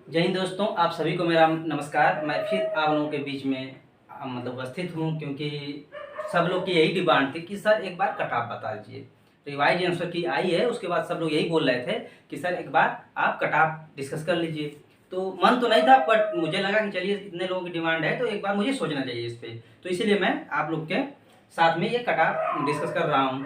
जय हिंद दोस्तों, आप सभी को मेरा नमस्कार। मैं फिर आप लोगों के बीच में उपस्थित हूँ, क्योंकि सब लोग की यही डिमांड थी कि सर एक बार कट ऑफ बता दीजिए। रिवाइज आंसर की आई है, उसके बाद सब लोग यही बोल रहे थे कि सर एक बार आप कट ऑफ डिस्कस कर लीजिए। तो मन तो नहीं था, बट मुझे लगा कि चलिए इतने लोगों की डिमांड है तो एक बार मुझे सोचना चाहिए इस पर। तो इसीलिए मैं आप लोग के साथ में ये कट ऑफ डिस्कस कर रहा हूँ।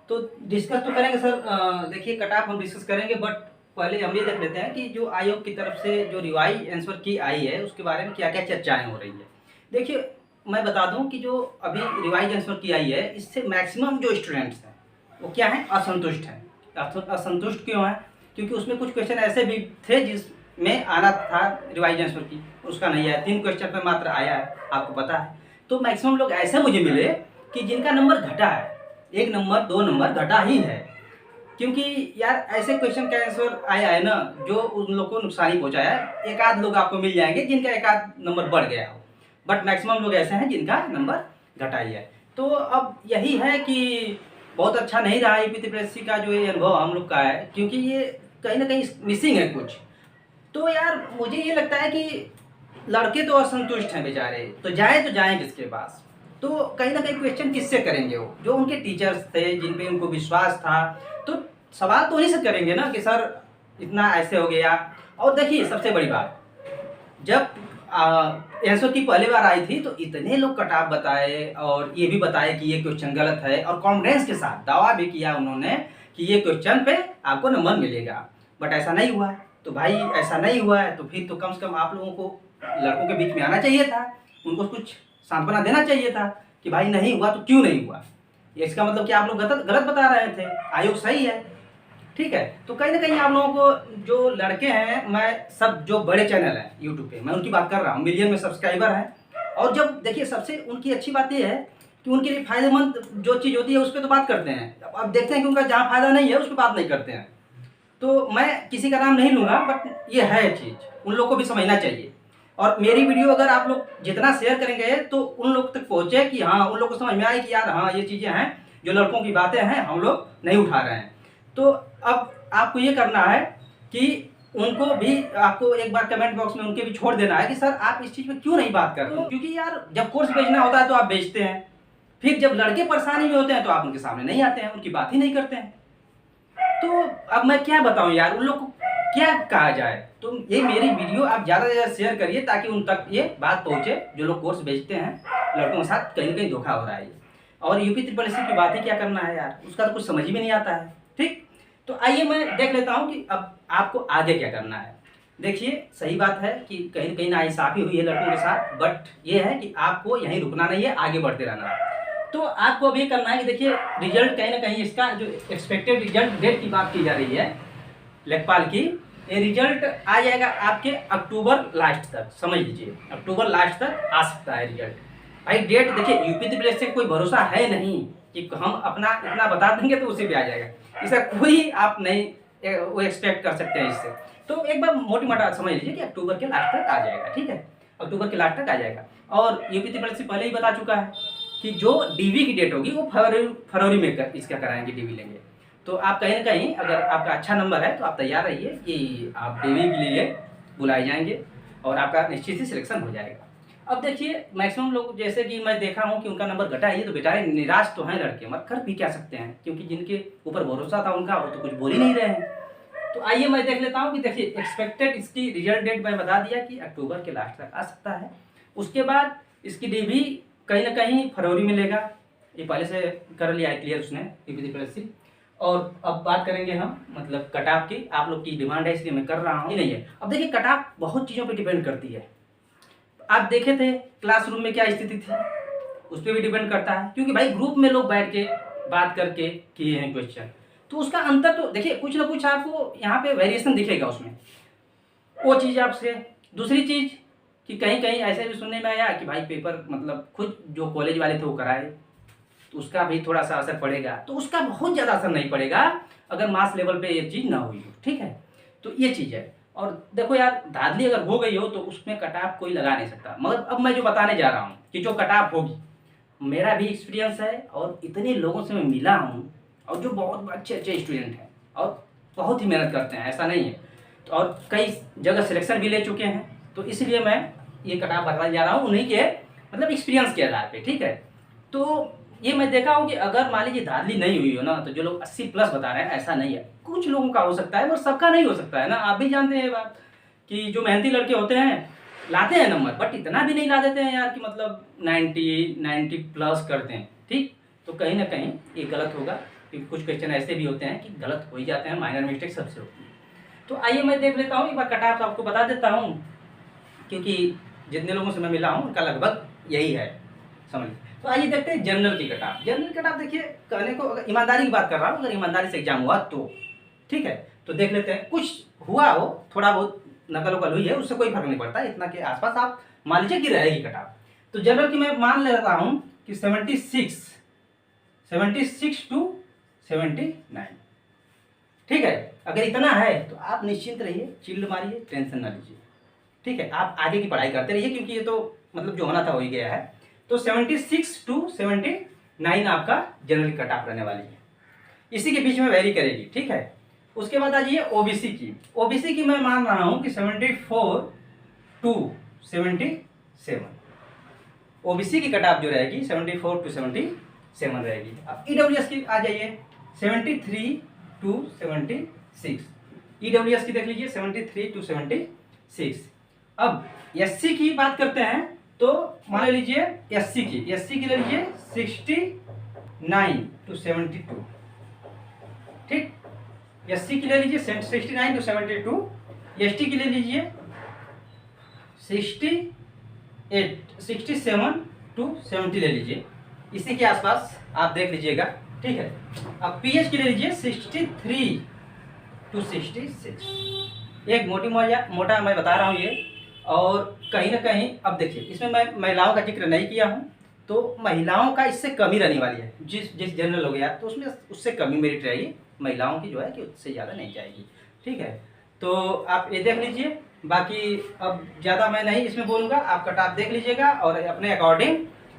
तो डिस्कस तो करेंगे सर। देखिए कट ऑफ हम डिस्कस करेंगे, बट पहले हम ये देख लेते हैं कि जो आयोग की तरफ से जो रिवाइज आंसर की आई है उसके बारे में क्या क्या चर्चाएं हो रही है। देखिए मैं बता दूं कि जो अभी रिवाइज आंसर की आई है इससे मैक्सिमम जो स्टूडेंट्स हैं वो क्या है, असंतुष्ट हैं। असंतुष्ट क्यों है? क्योंकि उसमें कुछ क्वेश्चन ऐसे भी थे जिसमें आना था रिवाइज आंसर की, उसका नहीं आया। 3 क्वेश्चन पे मात्र आया है, आपको पता है। तो मैक्सिमम लोग ऐसे मुझे मिले कि जिनका नंबर घटा है, 1 नंबर 2 नंबर घटा ही है। क्योंकि यार ऐसे क्वेश्चन का आंसर आया है ना जो उन लोग को नुकसान ही पहुंचाया है। एक आध लोग आपको मिल जाएंगे जिनका एक आध नंबर बढ़ गया हो, बट मैक्सिमम लोग ऐसे हैं जिनका नंबर घटा ही है। तो अब यही है कि बहुत अच्छा नहीं रहा यूपीपीएससी का जो ये अनुभव हम लोग का है, क्योंकि ये कहीं ना कहीं मिसिंग है कुछ। तो यार मुझे ये लगता है कि लड़के तो असंतुष्ट हैं बेचारे, तो जाएं किसके पास? तो कहीं ना कहीं क्वेश्चन किससे करेंगे? वो जो उनके टीचर्स थे जिन पे उनको विश्वास था, तो सवाल तो उन्हीं से करेंगे ना कि सर इतना ऐसे हो गया। और देखिए सबसे बड़ी बात, जब आंसर की पहली बार आई थी तो इतने लोग कटाव बताए और ये भी बताए कि ये क्वेश्चन गलत है, और कॉन्फिडेंस के साथ दावा भी किया उन्होंने कि ये क्वेश्चन पे आपको नंबर मिलेगा। बट ऐसा नहीं हुआ है। तो भाई ऐसा नहीं हुआ है तो फिर तो कम से कम आप लोगों को लड़कों के बीच में आना चाहिए था, उनको कुछ सांत्वना देना चाहिए था कि भाई नहीं हुआ तो क्यों नहीं हुआ। इसका मतलब कि आप लोग गलत गलत बता रहे थे, आयोग सही है। ठीक है, तो कहीं ना कहीं आप लोगों को जो लड़के हैं, मैं सब जो बड़े चैनल हैं यूट्यूब पे मैं उनकी बात कर रहा हूँ, मिलियन में सब्सक्राइबर हैं। और जब देखिए सबसे उनकी अच्छी बात ये है कि उनके लिए फायदेमंद जो चीज़ होती है उस पर तो बात करते हैं। अब देखते हैं कि उनका जहाँ फायदा नहीं है उस पर बात नहीं करते हैं। तो मैं किसी का नाम नहीं लूँगा, बट ये है चीज़, उन लोग को भी समझना चाहिए। और मेरी वीडियो अगर आप लोग जितना शेयर करेंगे तो उन लोग तक पहुँचे कि हाँ उन लोग को समझ में आए कि यार हाँ ये चीज़ें हैं, जो लड़कों की बातें हैं हम लोग नहीं उठा रहे हैं। तो अब आपको ये करना है कि उनको भी आपको एक बार कमेंट बॉक्स में उनके भी छोड़ देना है कि सर आप इस चीज़ में क्यों नहीं बात कर रहे हो। क्योंकि यार जब कोर्स बेचना होता है तो आप बेचते हैं, फिर जब लड़के परेशानी में होते हैं तो आप उनके सामने नहीं आते हैं, उनकी बात ही नहीं करते हैं। तो अब मैं क्या बताऊं यार, उन लोग को क्या कहा जाए। तो ये मेरी वीडियो आप ज़्यादा से ज़्यादा शेयर करिए ताकि उन तक ये बात पहुंचे जो लोग कोर्स बेचते हैं। लड़कों के साथ कहीं ना कहीं धोखा हो रहा है। और यूपी ट्रिपल एस की बात ही क्या करना है यार, उसका तो कुछ समझ ही में नहीं आता है। ठीक, तो आइए मैं देख लेता हूँ कि अब आपको आगे क्या करना है। देखिए सही बात है कि कहीं कहीं नाइंसाफ़ी हुई है लड़कों के साथ, बट ये है कि आपको यहीं रुकना नहीं है, आगे बढ़ते रहना है। तो आपको अब ये करना है कि देखिए रिजल्ट कहीं ना कहीं इसका जो एक्सपेक्टेड रिजल्ट डेट की बात की जा रही है लेखपाल की, ये रिजल्ट आ जाएगा आपके अक्टूबर लास्ट तक। समझ लीजिए अक्टूबर लास्ट तक आ सकता है रिजल्ट। भाई डेट देखिए यूपी ट्रिपल से कोई भरोसा है नहीं कि हम अपना इतना बता देंगे तो उसी पे आ जाएगा, इसका कोई आप नहीं वो एक्सपेक्ट कर सकते हैं इससे। तो एक बार मोटी मोटा समझ लीजिए कि अक्टूबर के लास्ट तक आ जाएगा। ठीक है, अक्टूबर के लास्ट तक आ जाएगा। और यूपी ट्रिपल से पहले ही बता चुका है कि जो डीवी की डेट होगी वो फरवरी में इसका कराएंगे, डीवी लेंगे। तो आप कहीं ना कहीं अगर आपका अच्छा नंबर है तो आप तैयार रहिए कि आप डीवी के लिए बुलाए जाएंगे और आपका निश्चित ही सिलेक्शन हो जाएगा। अब देखिए मैक्सिमम लोग जैसे कि मैं देखा हूँ कि उनका नंबर घटा है, तो बेचारे निराश तो हैं लड़के, मत कर भी क्या सकते हैं, क्योंकि जिनके ऊपर भरोसा था उनका वो तो कुछ बोल ही नहीं रहे हैं। तो आइए मैं देख लेता हूँ कि देखिए एक्सपेक्टेड इसकी रिजल्ट डेट मैं बता दिया कि अक्टूबर के लास्ट तक आ सकता है। उसके बाद इसकी डीवी कहीं ना कहीं फरवरी में लेगा, ये पहले से कर लिया है क्लियर उसने यूपी ट्रिपल एस। और अब बात करेंगे हम मतलब कट ऑफ की, आप लोग की डिमांड है इसलिए मैं कर रहा हूँ। नहीं है, अब देखिए कट ऑफ बहुत चीज़ों पे डिपेंड करती है। आप देखे थे क्लासरूम में क्या स्थिति थी, उस पर भी डिपेंड करता है, क्योंकि भाई ग्रुप में लोग बैठ के बात करके किए हैं क्वेश्चन, तो उसका अंतर तो देखिए कुछ ना कुछ आपको यहाँ पे वेरिएशन दिखेगा उसमें। वो चीज़ आपसे, दूसरी चीज़ कि कहीं कहीं ऐसे भी सुनने में आया कि भाई पेपर मतलब खुद जो कॉलेज वाले थे वो कराए, तो उसका भी थोड़ा सा असर पड़ेगा। तो उसका बहुत ज़्यादा असर नहीं पड़ेगा अगर मास लेवल पे ये चीज़ ना हुई हो। ठीक है, तो ये चीज़ है। और देखो यार धांधली अगर हो गई हो तो उसमें कटाप कोई लगा नहीं सकता। मगर अब मैं जो बताने जा रहा हूँ कि जो कटाप होगी, मेरा भी एक्सपीरियंस है और इतने लोगों से मैं मिला हूँ और जो बहुत अच्छे अच्छे स्टूडेंट हैं और बहुत ही मेहनत करते हैं, ऐसा नहीं है। और कई जगह सिलेक्शन भी ले चुके हैं, तो इसलिए मैं ये कट ऑफ बताने जा रहा हूँ उन्हीं के मतलब एक्सपीरियंस के आधार पे, ठीक है। तो ये मैं देखा हूँ कि अगर मान लीजिए धांधली नहीं हुई हो ना, तो जो लोग 80 प्लस बता रहे हैं ऐसा नहीं है, कुछ लोगों का हो सकता है, पर सबका नहीं हो सकता है ना। आप भी जानते हैं ये बात कि जो मेहनती लड़के होते हैं लाते हैं नंबर, बट इतना भी नहीं ला देते हैं यार कि मतलब 90 प्लस करते हैं, ठीक। तो कहीं ना कहीं ये गलत होगा, क्योंकि कुछ क्वेश्चन ऐसे भी होते हैं कि गलत हो ही जाते हैं, माइनर मिस्टेक सबसे होती है। तो आइए मैं देख लेता हूँ एक बार कट ऑफ आपको बता देता हूँ, क्योंकि जितने लोगों से मैं मिला हूँ उनका लगभग यही है, समझ। तो आइए देखते हैं जनरल की cut off. General cut off देखिए, कहने को अगर ईमानदारी की बात कर रहा हूँ, अगर ईमानदारी से एग्जाम हुआ तो ठीक है। तो देख लेते हैं, कुछ हुआ हो थोड़ा बहुत नकल वकल हुई है उससे कोई फर्क नहीं पड़ता, इतना के आसपास आप मान लीजिए कि रहेगी कट ऑफ। तो जनरल की मैं मान ले रहा हूँ कि 76 टू 79, ठीक है। अगर इतना है तो आप निश्चिंत रहिए, चिल्ड मारिए, टेंशन ना लीजिए, ठीक है। आप आगे की पढ़ाई करते रहिए, क्योंकि ये तो मतलब जो होना था हो ही गया है। तो 76 टू 79 आपका जनरल कट ऑफ रहने वाली है, इसी के बीच में वेरी करेगी, ठीक है। उसके बाद आ जाइए ओबीसी की। ओबीसी की मैं मान रहा हूं कि 74 टू 77, ओबीसी की कट ऑफ जो रहेगी 74 टू 77 रहेगी। अब ईडब्ल्यूएस की आ जाइए, 73 टू 76, ईडब्ल्यूएस की देख लीजिए 73 टू 76। अब एससी की बात करते हैं, तो मान लीजिए एससी की ले लीजिए 69 टू 72, ठीक। एससी की ले लीजिए 69 टू 72, एसटी की ले लीजिए 67 टू 70 ले लीजिए, इसी के आसपास आप देख लीजिएगा, ठीक है। अब पीएच की ले लीजिए 63 टू 66, एक मोटा मैं बता रहा हूँ ये। और कहीं ना कहीं अब देखिए, इसमें मैं महिलाओं का जिक्र नहीं किया हूँ, तो महिलाओं का इससे कमी रहने वाली है। जिस जनरल हो गया तो उसमें उससे कमी मेरिट रहेगी, महिलाओं की जो है कि उससे ज़्यादा नहीं जाएगी, ठीक है। तो आप ये देख लीजिए, बाकी अब ज़्यादा मैं नहीं इसमें बोलूँगा, आप कट ऑफ देख लीजिएगा और अपने अकॉर्डिंग।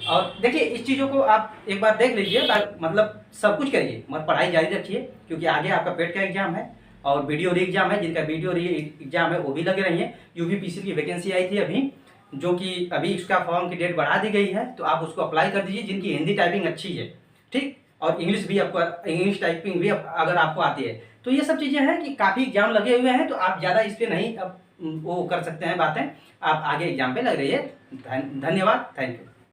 और देखिए इस चीज़ों को आप एक बार देख लीजिए, मतलब सब कुछ करिए, मत पढ़ाई जारी रखिए, क्योंकि आगे आपका पेट का एग्जाम है और वीडियो री एग्जाम है, जिनका वीडियो री एग्जाम है वो भी लगे रही है। यूपीपीसी की वैकेंसी आई थी अभी, जो कि अभी उसका फॉर्म की डेट बढ़ा दी गई है, तो आप उसको अप्लाई कर दीजिए, जिनकी हिंदी टाइपिंग अच्छी है, ठीक। और इंग्लिश भी आपको, इंग्लिश टाइपिंग भी अगर आपको आती है, तो ये सब चीज़ें हैं कि काफ़ी एग्जाम लगे हुए हैं, तो आप ज़्यादा इस पर नहीं अब वो कर सकते हैं बातें, आप आगे एग्जाम पे लग रही है। धन्यवाद, थैंक यू।